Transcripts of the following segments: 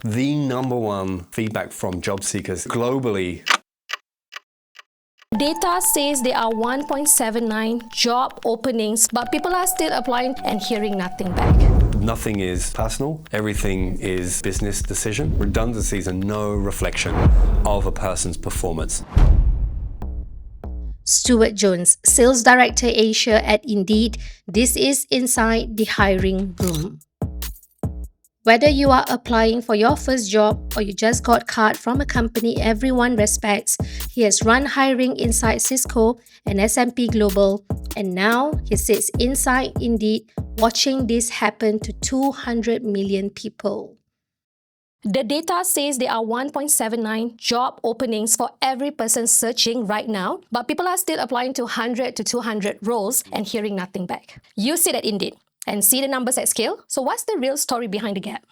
The number one feedback from job seekers globally. Data says there are 1.79 job openings, but people are still applying and hearing nothing back. Nothing is personal. Everything is business decision. Redundancies are no reflection of a person's performance. Stuart Jones, Sales Director Asia at Indeed. This is Inside the Hiring Room. Whether you are applying for your first job or you just got cut from a company everyone respects, he has run hiring inside Cisco and S&P Global, and now he sits inside Indeed watching this happen to 200 million people. The data says there are 1.79 job openings for every person searching right now, but people are still applying to 100 to 200 roles and hearing nothing back. You sit at Indeed and see the numbers at scale. So what's the real story behind the gap?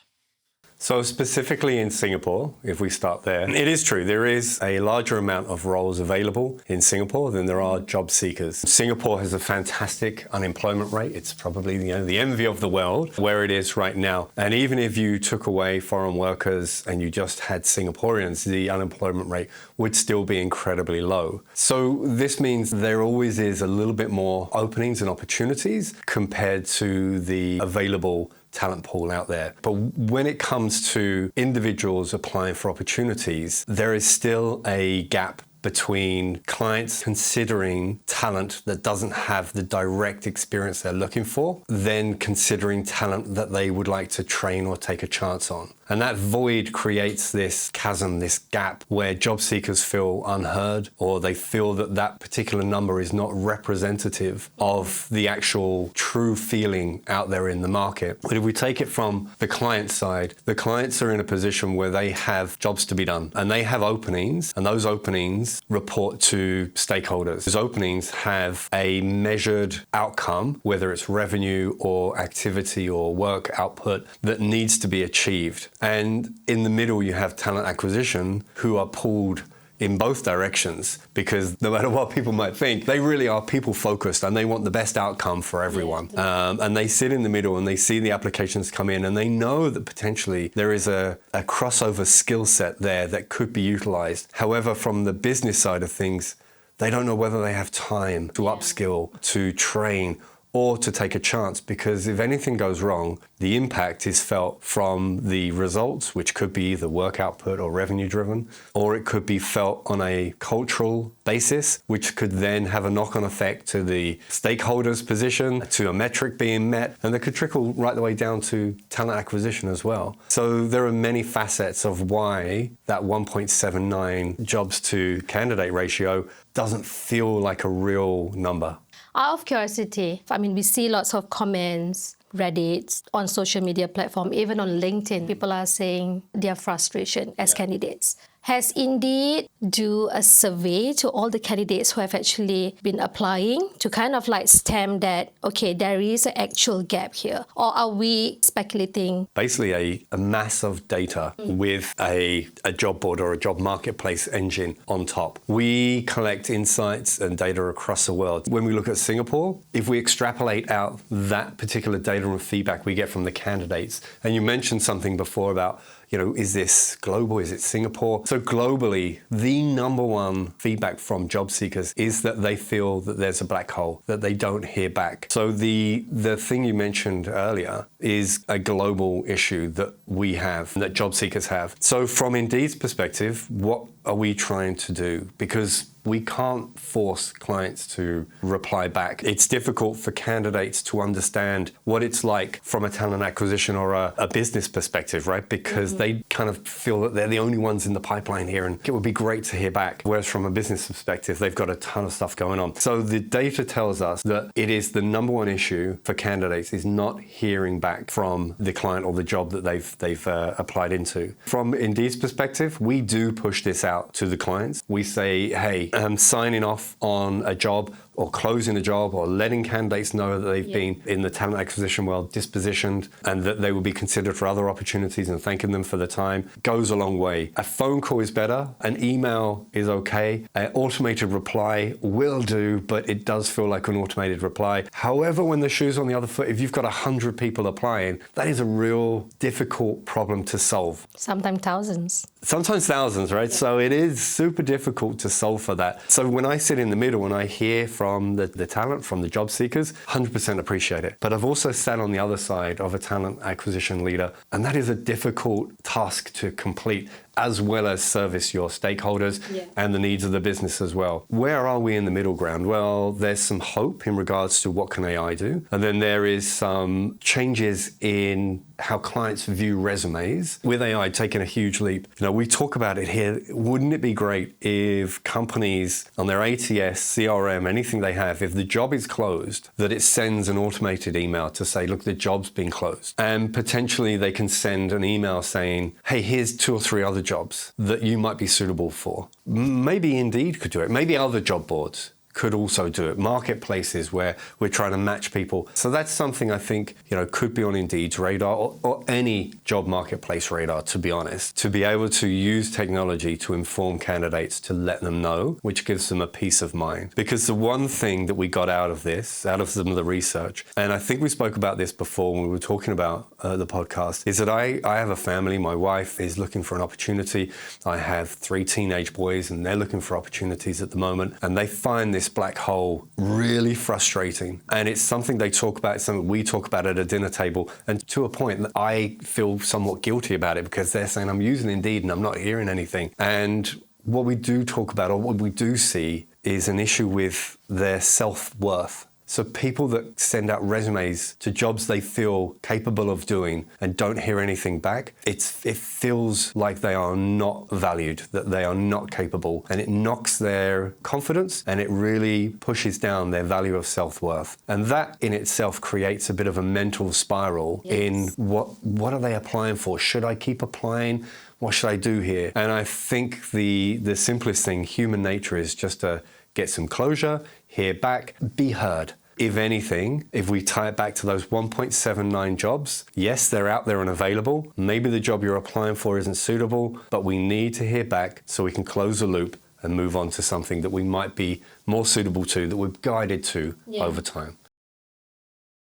So specifically in Singapore, if we start there, it is true. There is a larger amount of roles available in Singapore than there are job seekers. Singapore has a fantastic unemployment rate. It's probably the envy of the world where it is right now. And even if you took away foreign workers and you just had Singaporeans, the unemployment rate would still be incredibly low. So this means there always is a little bit more openings and opportunities compared to the available talent pool out there. But when it comes to individuals applying for opportunities, there is still a gap between clients considering talent that doesn't have the direct experience they're looking for, then considering talent that they would like to train or take a chance on. And that void creates this chasm, this gap, where job seekers feel unheard, or they feel that that particular number is not representative of the actual true feeling out there in the market. But if we take it from the client side, the clients are in a position where they have jobs to be done, and they have openings, and those openings report to stakeholders. Those openings have a measured outcome, whether it's revenue or activity or work output, that needs to be achieved. And in the middle, you have talent acquisition who are pulled in both directions, because no matter what people might think, they really are people focused and they want the best outcome for everyone. And they sit in the middle and they see the applications come in and they know that potentially there is a crossover skill set there that could be utilized. However, from the business side of things, they don't know whether they have time to upskill, to train, or to take a chance, because if anything goes wrong, the impact is felt from the results, which could be either work output or revenue driven, or it could be felt on a cultural basis, which could then have a knock-on effect to the stakeholders' position, to a metric being met, and that could trickle right the way down to talent acquisition as well. So there are many facets of why that 1.79 jobs to candidate ratio doesn't feel like a real number. Out of curiosity, we see lots of comments, Reddit, on social media platform, even on LinkedIn, people are saying their frustration as candidates. Has Indeed do a survey to all the candidates who have actually been applying to kind of like stamp that, okay, there is an actual gap here? Or are we speculating? Basically a mass of data with a job board or a job marketplace engine on top. We collect insights and data across the world. When we look at Singapore, if we extrapolate out that particular data and feedback we get from the candidates, and you mentioned something before about, is this global? Is it Singapore? So globally, the number one feedback from job seekers is that they feel that there's a black hole, that they don't hear back. So the thing you mentioned earlier is a global issue that we have, that job seekers have. So from Indeed's perspective, what are we trying to do? Because we can't force clients to reply back. It's difficult for candidates to understand what it's like from a talent acquisition or a business perspective, right? Because they kind of feel that they're the only ones in the pipeline here and it would be great to hear back. Whereas from a business perspective, they've got a ton of stuff going on. So the data tells us that it is the number one issue for candidates is not hearing back from the client or the job that they've applied into. From Indeed's perspective, we do push this out to the clients. We say, hey, signing off on a job or closing a job or letting candidates know that they've been in the talent acquisition world dispositioned and that they will be considered for other opportunities, and thanking them for the time goes a long way. A phone call is better. An email is okay. An automated reply will do, but it does feel like an automated reply. However, when the shoe's on the other foot, if you've got 100 people applying, that is a real difficult problem to solve. Sometimes thousands. Sometimes thousands, right? So it is super difficult to solve for that. So when I sit in the middle and I hear from the talent, from the job seekers, 100% appreciate it. But I've also sat on the other side of a talent acquisition leader, and that is a difficult task to complete, as well as service your stakeholders and the needs of the business as well. Where are we in the middle ground? Well, there's some hope in regards to what can AI do. And then there is some changes in how clients view resumes. With AI taking a huge leap, we talk about it here. Wouldn't it be great if companies on their ATS, CRM, anything they have, if the job is closed, that it sends an automated email to say, look, the job's been closed. And potentially they can send an email saying, hey, here's 2 or 3 other jobs that you might be suitable for. Maybe Indeed could do it. Maybe other job boards could also do it. Marketplaces where we're trying to match people. So that's something I think, could be on Indeed's radar or any job marketplace radar, to be honest, to be able to use technology to inform candidates, to let them know, which gives them a peace of mind. Because the one thing that we got out of this, out of some of the research, and I think we spoke about this before when we were talking about the podcast, is that I have a family. My wife is looking for an opportunity. I have 3 teenage boys and they're looking for opportunities at the moment. And they find this black hole really frustrating. And it's something they talk about, it's something we talk about at a dinner table. And to a point that I feel somewhat guilty about it, because they're saying I'm using Indeed and I'm not hearing anything. And what we do talk about, or what we do see, is an issue with their self-worth. So people that send out resumes to jobs they feel capable of doing and don't hear anything back, it feels like they are not valued, that they are not capable, and it knocks their confidence and it really pushes down their value of self-worth. And that in itself creates a bit of a mental spiral in what are they applying for? Should I keep applying? What should I do here? And I think the simplest thing, human nature, is just to get some closure, hear back, be heard. If anything, if we tie it back to those 1.79 jobs, yes, they're out there and available. Maybe the job you're applying for isn't suitable, but we need to hear back so we can close the loop and move on to something that we might be more suitable to, that we're guided to over time.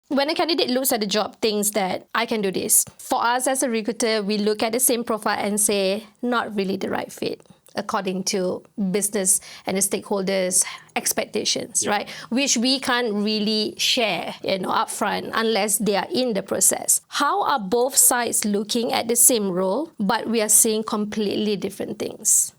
When a candidate looks at the job, thinks that I can do this. For us as a recruiter, we look at the same profile and say, not really the right fit, according to business and the stakeholders' expectations, right? Which we can't really share, upfront unless they are in the process. How are both sides looking at the same role, but we are seeing completely different things?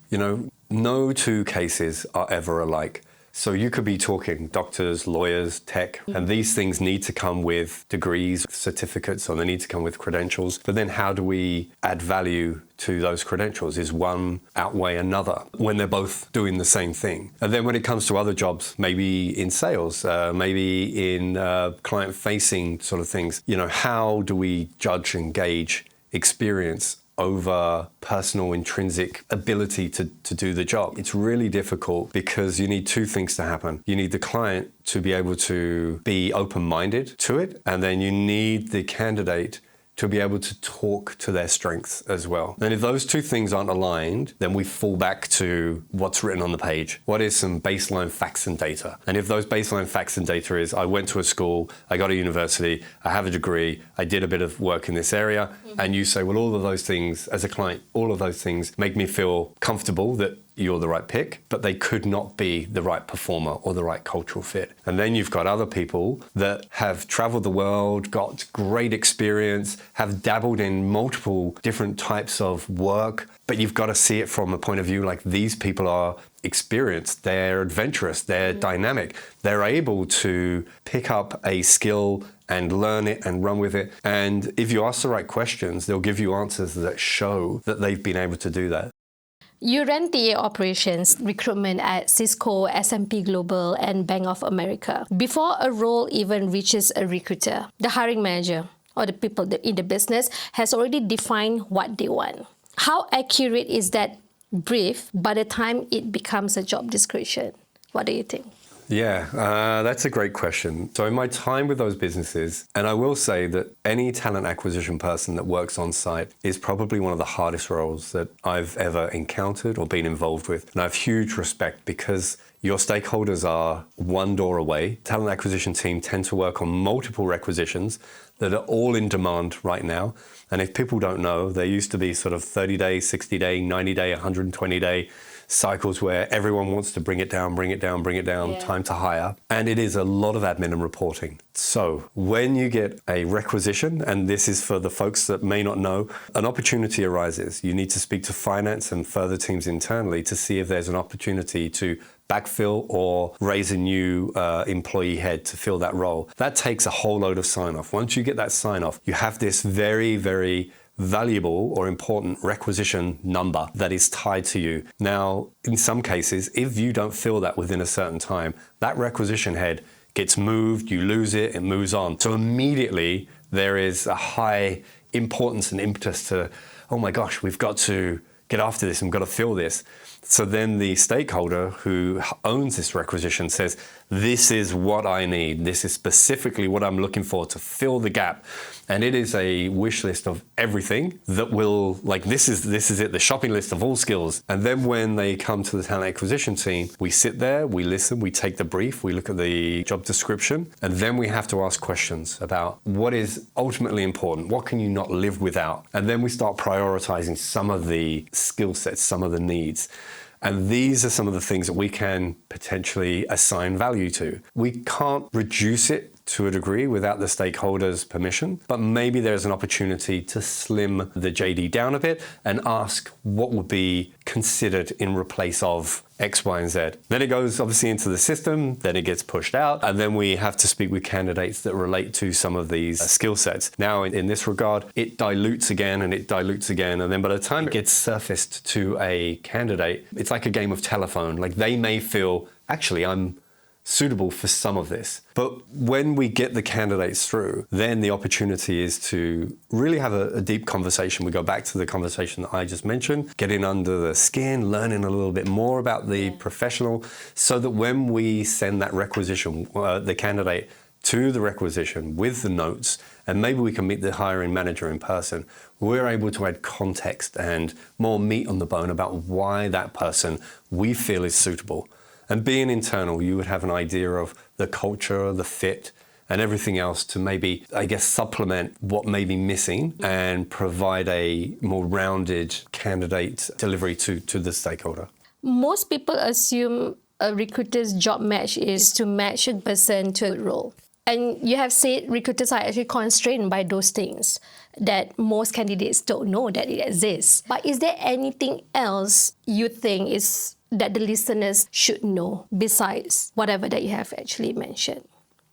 No 2 cases are ever alike. So you could be talking doctors, lawyers, tech, and these things need to come with degrees, certificates, or they need to come with credentials. But then how do we add value to those credentials? Is one outweigh another when they're both doing the same thing? And then when it comes to other jobs, maybe in sales, maybe in client-facing sort of things, how do we judge and gauge experience over personal intrinsic ability to do the job? It's really difficult because you need 2 things to happen. You need the client to be able to be open-minded to it, and then you need the candidate to be able to talk to their strengths as well. And if those 2 things aren't aligned, then we fall back to what's written on the page. What is some baseline facts and data? And if those baseline facts and data is, I went to a school, I got a university, I have a degree, I did a bit of work in this area, and you say, well, all of those things, as a client, all of those things make me feel comfortable that you're the right pick, but they could not be the right performer or the right cultural fit. And then you've got other people that have traveled the world, got great experience, have dabbled in multiple different types of work, but you've got to see it from a point of view like these people are experienced, they're adventurous, they're dynamic, they're able to pick up a skill and learn it and run with it. And if you ask the right questions, they'll give you answers that show that they've been able to do that. You ran the operations recruitment at Cisco, S&P Global, and Bank of America. Before a role even reaches a recruiter, the hiring manager or the people in the business has already defined what they want. How accurate is that brief by the time it becomes a job description? What do you think? Yeah, that's a great question. So in my time with those businesses, and I will say that any talent acquisition person that works on site is probably one of the hardest roles that I've ever encountered or been involved with. And I have huge respect because your stakeholders are one door away. Talent acquisition team tend to work on multiple requisitions that are all in demand right now. And if people don't know, there used to be sort of 30-day, 60-day, 90-day, 120-day cycles where everyone wants to bring it down, time to hire. And it is a lot of admin and reporting. So when you get a requisition, and this is for the folks that may not know, an opportunity arises. You need to speak to finance and further teams internally to see if there's an opportunity to backfill or raise a new employee head to fill that role. That takes a whole load of sign-off. Once you get that sign-off, you have this very, very valuable or important requisition number that is tied to you. Now, in some cases, if you don't fill that within a certain time, that requisition head gets moved, you lose it, it moves on. So immediately there is a high importance and impetus to, oh my gosh, we've got to get after this and we've got to fill this. So then the stakeholder who owns this requisition says, this is what I need. This is specifically what I'm looking for to fill the gap. And it is a wish list of everything that will, like, this is it, the shopping list of all skills. And then when they come to the talent acquisition team, we sit there, we listen, we take the brief, we look at the job description, and then we have to ask questions about what is ultimately important, what can you not live without? And then we start prioritizing some of the skill sets, some of the needs. And these are some of the things that we can potentially assign value to. We can't reduce it to a degree without the stakeholders' permission, but maybe there's an opportunity to slim the JD down a bit and ask what would be considered in replace of X, Y, and Z. Then it goes obviously into the system, then it gets pushed out, and then we have to speak with candidates that relate to some of these skill sets. Now, in this regard, it dilutes again, and then by the time it gets surfaced to a candidate, it's like a game of telephone. Like, they may feel, actually, I'm suitable for some of this. But when we get the candidates through, then the opportunity is to really have a deep conversation. We go back to the conversation that I just mentioned, getting under the skin, learning a little bit more about the professional, so that when we send that requisition, the candidate to the requisition with the notes, and maybe we can meet the hiring manager in person, we're able to add context and more meat on the bone about why that person we feel is suitable. And being internal, you would have an idea of the culture, the fit, and everything else to maybe, I guess, supplement what may be missing and provide a more rounded candidate delivery to the stakeholder. Most people assume a recruiter's job match is to match a person to a role. And you have said recruiters are actually constrained by those things that most candidates don't know that it exists. But is there anything else you think is that the listeners should know besides whatever that you have actually mentioned?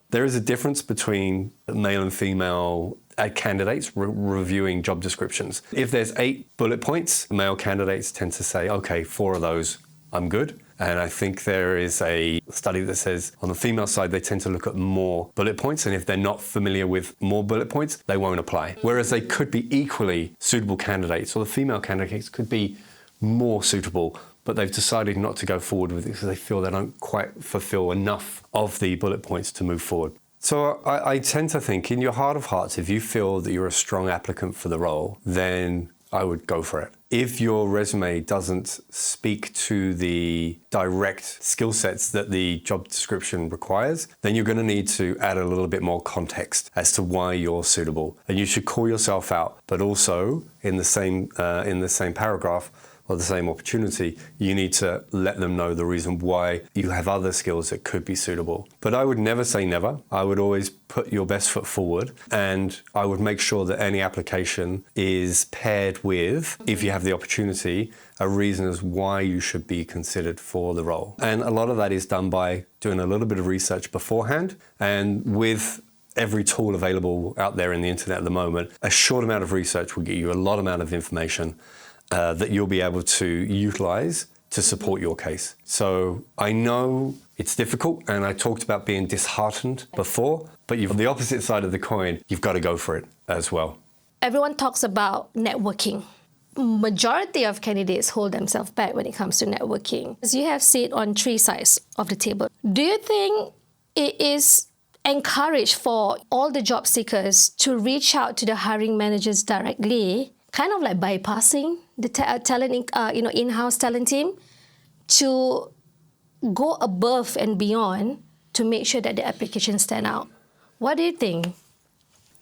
There is a difference between male and female candidates reviewing job descriptions. If there's 8 bullet points, male candidates tend to say, okay, 4 of those, I'm good. And I think there is a study that says on the female side, they tend to look at more bullet points. And if they're not familiar with more bullet points, they won't apply. Whereas they could be equally suitable candidates, or the female candidates could be more suitable, but they've decided not to go forward with it because they feel they don't quite fulfill enough of the bullet points to move forward. So I tend to think, in your heart of hearts, if you feel that you're a strong applicant for the role, then I would go for it. If your resume doesn't speak to the direct skill sets that the job description requires, then you're going to need to add a little bit more context as to why you're suitable. And you should call yourself out, but also in the same paragraph, or the same opportunity, you need to let them know the reason why you have other skills that could be suitable. But I would never say never. I would always put your best foot forward, and I would make sure that any application is paired with, if you have the opportunity, a reason as why you should be considered for the role. And a lot of that is done by doing a little bit of research beforehand, and with every tool available out there in the internet at the moment, a short amount of research will get you a lot amount of information that you'll be able to utilize to support your case. So I know it's difficult, and I talked about being disheartened before, but on the opposite side of the coin, you've got to go for it as well. Everyone talks about networking. majority of candidates hold themselves back when it comes to networking. As you have said on three sides of the table, do you think it is encouraged for all the job seekers to reach out to the hiring managers directly, kind of like bypassing the in-house talent team, to go above and beyond to make sure that the applications stand out? What do you think?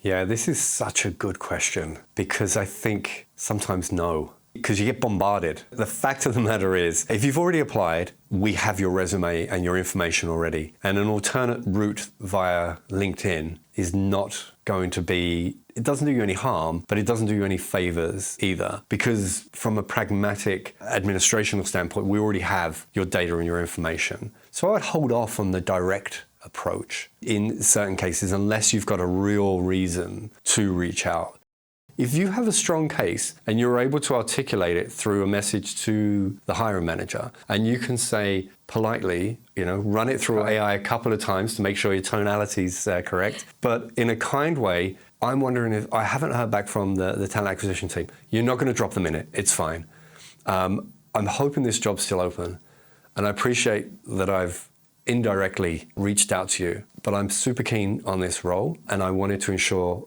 Yeah, this is such a good question because I think sometimes no, because you get bombarded. The fact of the matter is, if you've already applied, we have your resume and your information already. And an alternate route via LinkedIn is not going to be, it doesn't do you any harm, but it doesn't do you any favors either. Because from a pragmatic administrational standpoint, we already have your data and your information. So I would hold off on the direct approach in certain cases unless you've got a real reason to reach out. If you have a strong case and you're able to articulate it through a message to the hiring manager, and you can say politely, run it through AI a couple of times to make sure your tonality's correct, but in a kind way, I'm wondering if I haven't heard back from the talent acquisition team. You're not going to drop them in it. It's fine. I'm hoping this job's still open, and I appreciate that I've indirectly reached out to you, but I'm super keen on this role, and I wanted to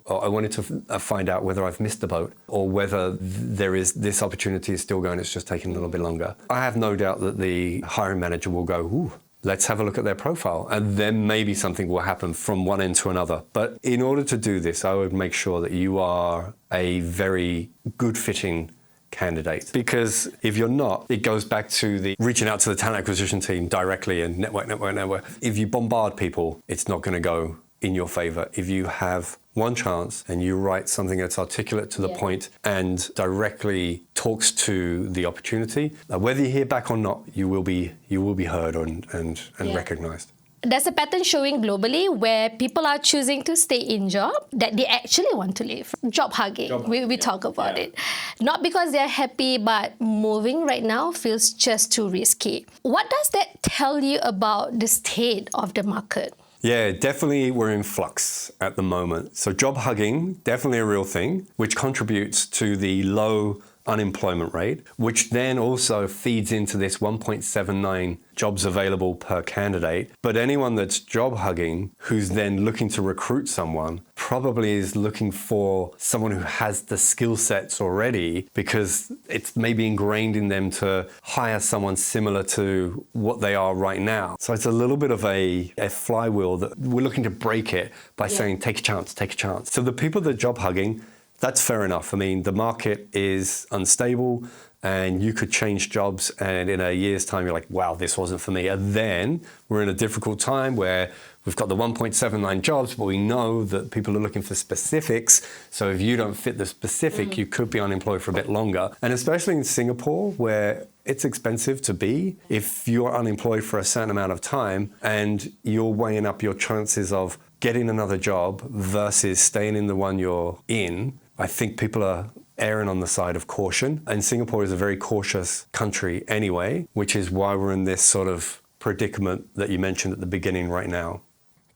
find out whether I've missed the boat or whether this opportunity is still going. It's just taking a little bit longer. I have no doubt that the hiring manager will go, ooh, let's have a look at their profile, and then maybe something will happen from one end to another. But in order to do this, I would make sure that you are a very good fitting candidate, because if you're not, it goes back to the reaching out to the talent acquisition team directly and network. If you bombard people, it's not going to go in your favor. If you have one chance and you write something that's articulate to the point and directly talks to the opportunity, whether you hear back or not, you will be heard and recognized. There's a pattern showing globally where people are choosing to stay in job that they actually want to leave. Job hugging. We talk about it. Not because they're happy, but moving right now feels just too risky. What does that tell you about the state of the market? Yeah, definitely we're in flux at the moment. So job hugging, definitely a real thing, which contributes to the low unemployment rate, which then also feeds into this 1.79 jobs available per candidate. But anyone that's job hugging, who's then looking to recruit someone, probably is looking for someone who has the skill sets already, because it's maybe ingrained in them to hire someone similar to what they are right now. So it's a little bit of a flywheel that we're looking to break it by saying, take a chance, take a chance. So the people that are job hugging, that's fair enough. I mean, the market is unstable and you could change jobs and in a year's time, you're like, wow, this wasn't for me. And then we're in a difficult time where we've got the 1.79 jobs, but we know that people are looking for specifics. So if you don't fit the specific, you could be unemployed for a bit longer. And especially in Singapore, where it's expensive to be, if you're unemployed for a certain amount of time and you're weighing up your chances of getting another job versus staying in the one you're in, I think people are erring on the side of caution. And Singapore is a very cautious country anyway, which is why we're in this sort of predicament that you mentioned at the beginning right now.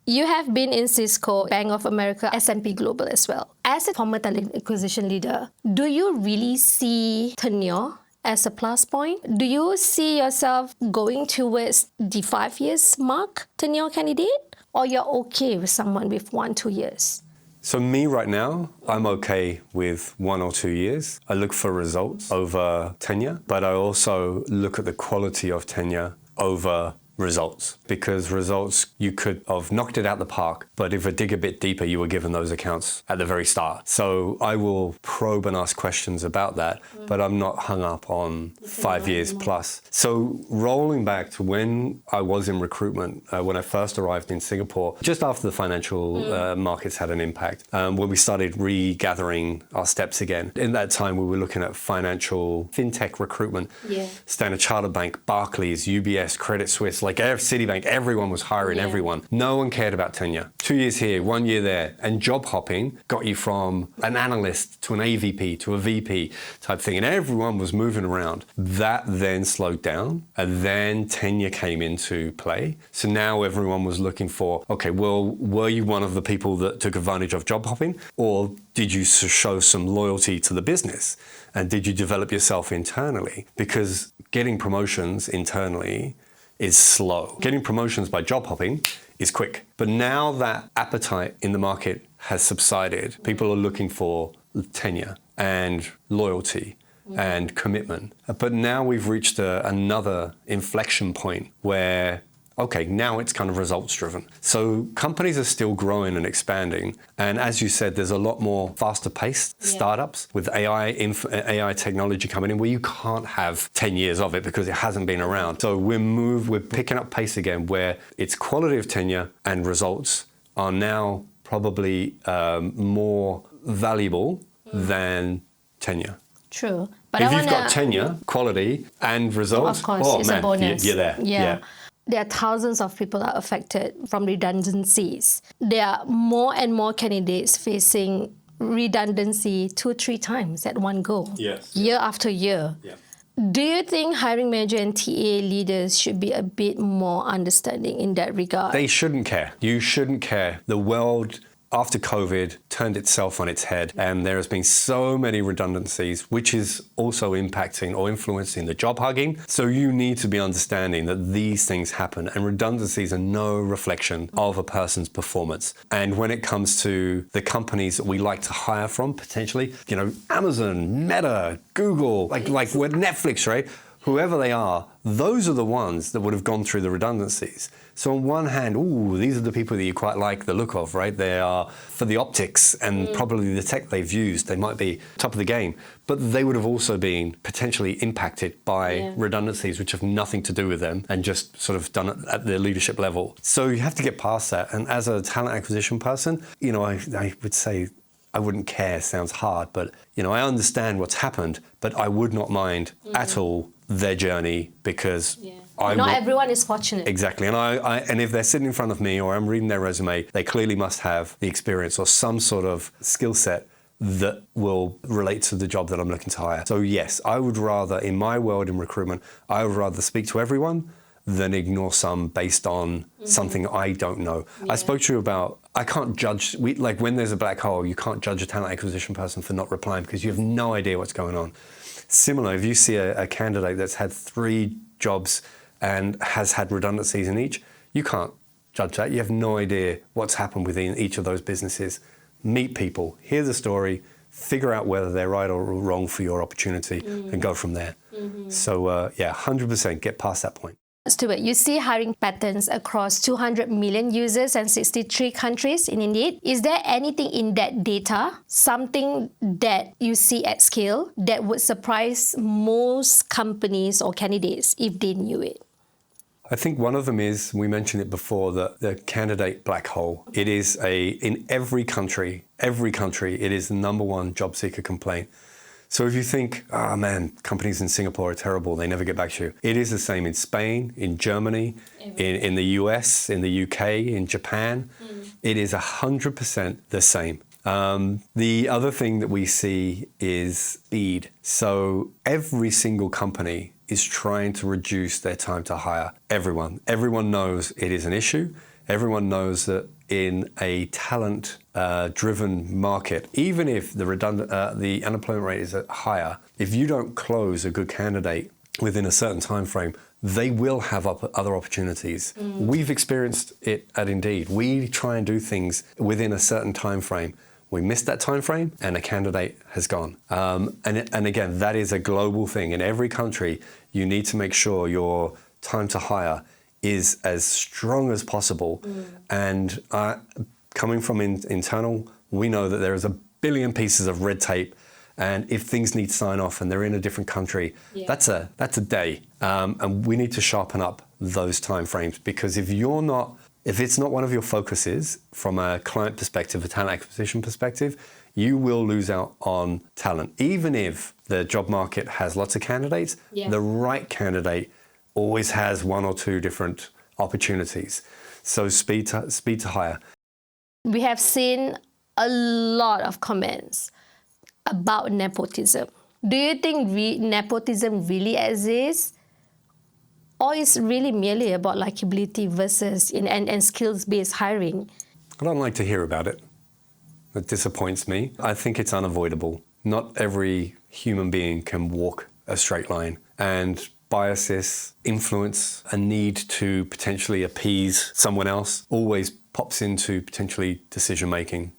You have been in Cisco, Bank of America, S&P Global as well. As a former talent acquisition leader, do you really see tenure as a plus point? Do you see yourself going towards the 5 years mark tenure candidate? Or you're okay with someone with 1-2 years? So me right now, I'm okay with 1 or 2 years. I look for results over tenure, but I also look at the quality of tenure over results, because results, you could have knocked it out the park, but if I dig a bit deeper, you were given those accounts at the very start. So I will probe and ask questions about that, but I'm not hung up on 5 years plus. So rolling back to when I was in recruitment, when I first arrived in Singapore, just after the financial markets had an impact, when we started regathering our steps again. In that time, we were looking at financial fintech recruitment, Standard Chartered Bank, Barclays, UBS, Credit Suisse, Like Citibank, everyone was hiring everyone. No one cared about tenure. 2 years here, 1 year there. And job hopping got you from an analyst to an AVP to a VP type thing. And everyone was moving around. That then slowed down. And then tenure came into play. So now everyone was looking for, okay, well, were you one of the people that took advantage of job hopping? Or did you show some loyalty to the business? And did you develop yourself internally? Because getting promotions internally is slow. Getting promotions by job hopping is quick. But now that appetite in the market has subsided, people are looking for tenure and loyalty and commitment. But now we've reached another inflection point where, okay, now it's kind of results driven. So companies are still growing and expanding. And as you said, there's a lot more faster paced startups with AI technology coming in where you can't have 10 years of it because it hasn't been around. So we're picking up pace again where it's quality of tenure and results are now probably more valuable than tenure. True. But if you've got tenure, quality and results, of course, it's a bonus. You're there. Yeah. There are thousands of people that are affected from redundancies. There are more and more candidates facing redundancy 2-3 times at one go, year after year. Yeah. Do you think hiring manager and TA leaders should be a bit more understanding in that regard? They shouldn't care. You shouldn't care. The world after COVID turned itself on its head, and there has been so many redundancies, which is also impacting or influencing the job hugging. So you need to be understanding that these things happen, and redundancies are no reflection of a person's performance. And when it comes to the companies that we like to hire from, potentially, Amazon, Meta, Google, like with Netflix, right? Whoever they are, those are the ones that would have gone through the redundancies. So on one hand, these are the people that you quite like the look of, right? They are for the optics and probably the tech they've used. They might be top of the game, but they would have also been potentially impacted by redundancies, which have nothing to do with them and just sort of done it at the leadership level. So you have to get past that. And as a talent acquisition person, I would say I wouldn't care, sounds hard, but I understand what's happened, but I would not mind at all their journey because not everyone is fortunate. Exactly. And if they're sitting in front of me or I'm reading their resume, they clearly must have the experience or some sort of skill set that will relate to the job that I'm looking to hire. So yes, I would rather, in my world in recruitment, I would rather speak to everyone than ignore some based on something I don't know. I spoke to you about, I can't judge, when there's a black hole, you can't judge a talent acquisition person for not replying because you have no idea what's going on. Similar, if you see a candidate that's had 3 jobs and has had redundancies in each, you can't judge that. You have no idea what's happened within each of those businesses. Meet people, hear the story, figure out whether they're right or wrong for your opportunity and go from there. So 100% get past that point. Stuart, you see hiring patterns across 200 million users and 63 countries in Indeed. Is there anything in that data, something that you see at scale that would surprise most companies or candidates if they knew it? I think one of them is, we mentioned it before, the candidate black hole. It is in every country, it is the #1 job seeker complaint. So if you think, companies in Singapore are terrible, they never get back to you. It is the same in Spain, in Germany, in the US, in the UK, in Japan. It is 100% the same. The other thing that we see is speed. So every single company is trying to reduce their time to hire. Everyone knows it is an issue. Everyone knows that in a talent-driven market, even if the unemployment rate is higher, if you don't close a good candidate within a certain time frame, they will have other opportunities. We've experienced it at Indeed. We try and do things within a certain time frame. We missed that time frame and a candidate has gone. And again, that is a global thing. In every country, you need to make sure your time to hire is as strong as possible. And coming from internal, we know that there is a billion pieces of red tape. And if things need sign off and they're in a different country, that's a day. And we need to sharpen up those time frames, because if it's not one of your focuses from a client perspective, a talent acquisition perspective, you will lose out on talent. Even if the job market has lots of candidates, the right candidate always has 1 or 2 different opportunities. So speed to hire. We have seen a lot of comments about nepotism. Do you think nepotism really exists? Or is really merely about likability versus and skills-based hiring? I don't like to hear about it. It disappoints me. I think it's unavoidable. Not every human being can walk a straight line. And biases, influence, a need to potentially appease someone else always pops into potentially decision making.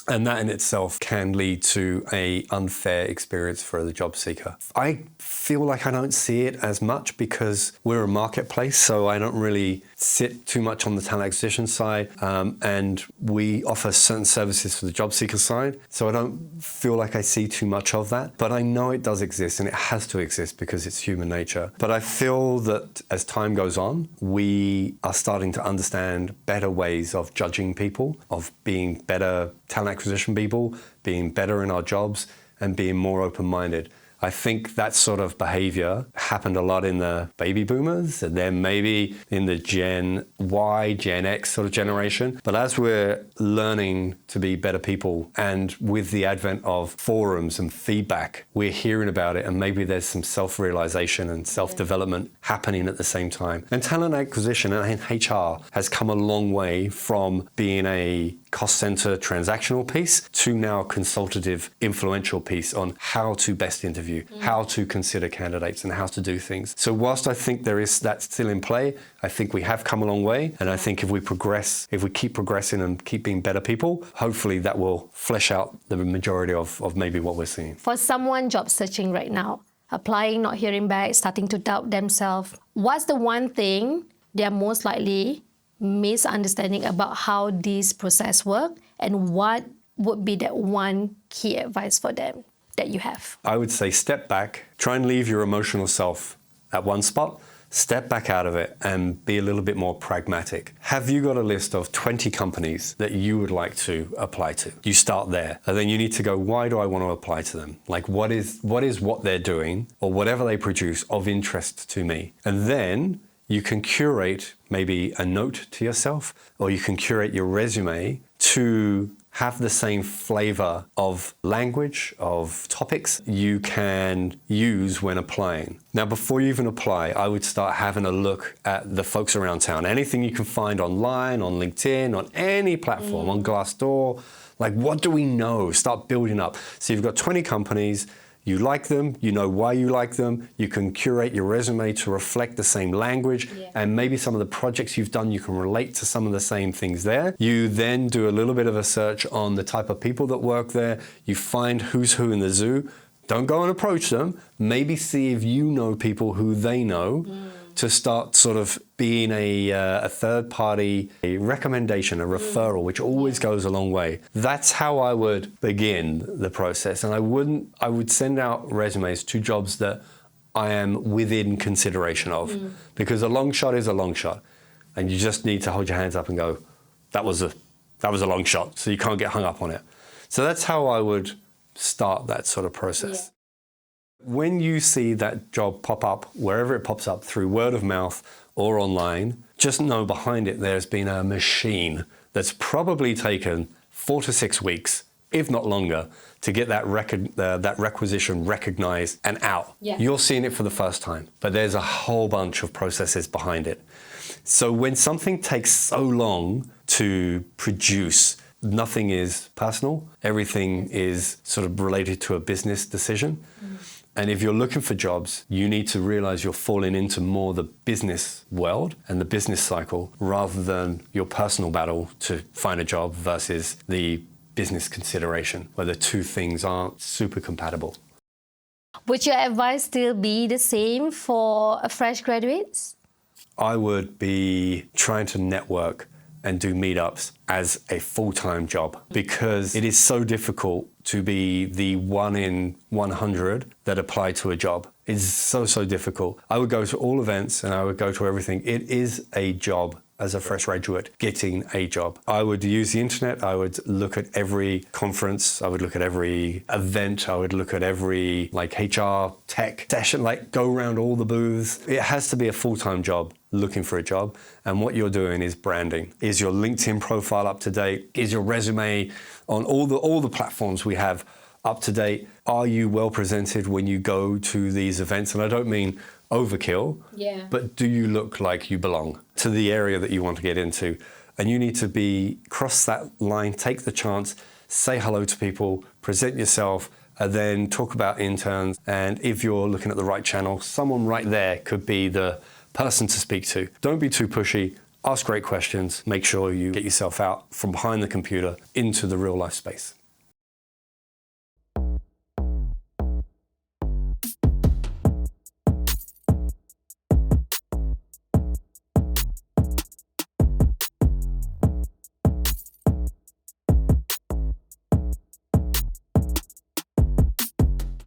And that in itself can lead to an unfair experience for the job seeker. I feel like I don't see it as much because we're a marketplace, so I don't really sit too much on the talent acquisition side, and we offer certain services for the job seeker side, so I don't feel like I see too much of that. But I know it does exist, and it has to exist because it's human nature. But I feel that as time goes on, we are starting to understand better ways of judging people, of being better talent acquisition people, being better in our jobs, and being more open-minded. I think that sort of behavior happened a lot in the baby boomers and then maybe in the Gen Y, Gen X sort of generation. But as we're learning to be better people and with the advent of forums and feedback, we're hearing about it and maybe there's some self-realization and self-development happening at the same time. And talent acquisition and HR has come a long way from being a cost center transactional piece to now consultative influential piece on how to best interview, how to consider candidates and how to do things. So whilst I think there is that still in play, I think we have come a long way. And I think if we keep progressing and keep being better people, hopefully that will flesh out the majority of maybe what we're seeing. For someone job searching right now, applying, not hearing back, starting to doubt themselves, what's the one thing they're most likely misunderstanding about how this process works, and what would be that one key advice for them that you have? I would say step back, try and leave your emotional self at one spot, step back out of it and be a little bit more pragmatic. Have you got a list of 20 companies that you would like to apply to? You start there, and then you need to go, why do I want to apply to them? Like what is what they're doing or whatever they produce of interest to me? And then you can curate maybe a note to yourself, or you can curate your resume to have the same flavor of language, of topics you can use when applying. Now, before you even apply, I would start having a look at the folks around town. Anything you can find online, on LinkedIn, on any platform, on Glassdoor. Like, what do we know? Start building up. So you've got 20 companies. You like them, you know why you like them, you can curate your resume to reflect the same language, and maybe some of the projects you've done, you can relate to some of the same things there. You then do a little bit of a search on the type of people that work there, you find who's who in the zoo, don't go and approach them, maybe see if you know people who they know, to start sort of being a third party, a recommendation, a referral, which always goes a long way. That's how I would begin the process. And I would send out resumes to jobs that I am within consideration of, because a long shot is a long shot. And you just need to hold your hands up and go, that was a long shot. So you can't get hung up on it. So that's how I would start that sort of process. When you see that job pop up, wherever it pops up, through word of mouth or online, just know behind it there's been a machine that's probably taken 4 to 6 weeks, if not longer, to get that requisition recognized and out. You're seeing it for the first time, but there's a whole bunch of processes behind it. So when something takes so long to produce, nothing is personal. Everything is sort of related to a business decision. And if you're looking for jobs, you need to realize you're falling into more the business world and the business cycle rather than your personal battle to find a job versus the business consideration, where the two things aren't super compatible. Would your advice still be the same for fresh graduates? I would be trying to network and do meetups as a full-time job, because it is so difficult to be the 1 in 100 that apply to a job. It's so difficult. I would go to all events and I would go to everything. It is a job as a fresh graduate, getting a job. I would use the internet. I would look at every conference. I would look at every event. I would look at every HR tech session, go around all the booths. It has to be a full-time job. looking for a job, and what you're doing is branding. Is your LinkedIn profile up to date? Is your resume on all the platforms we have up to date? Are you well presented when you go to these events? And I don't mean overkill, but do you look like you belong to the area that you want to get into? And you need to cross that line, take the chance, say hello to people, present yourself, and then talk about interns. And if you're looking at the right channel, someone right there could be the person to speak to. Don't be too pushy. Ask great questions. Make sure you get yourself out from behind the computer into the real life space.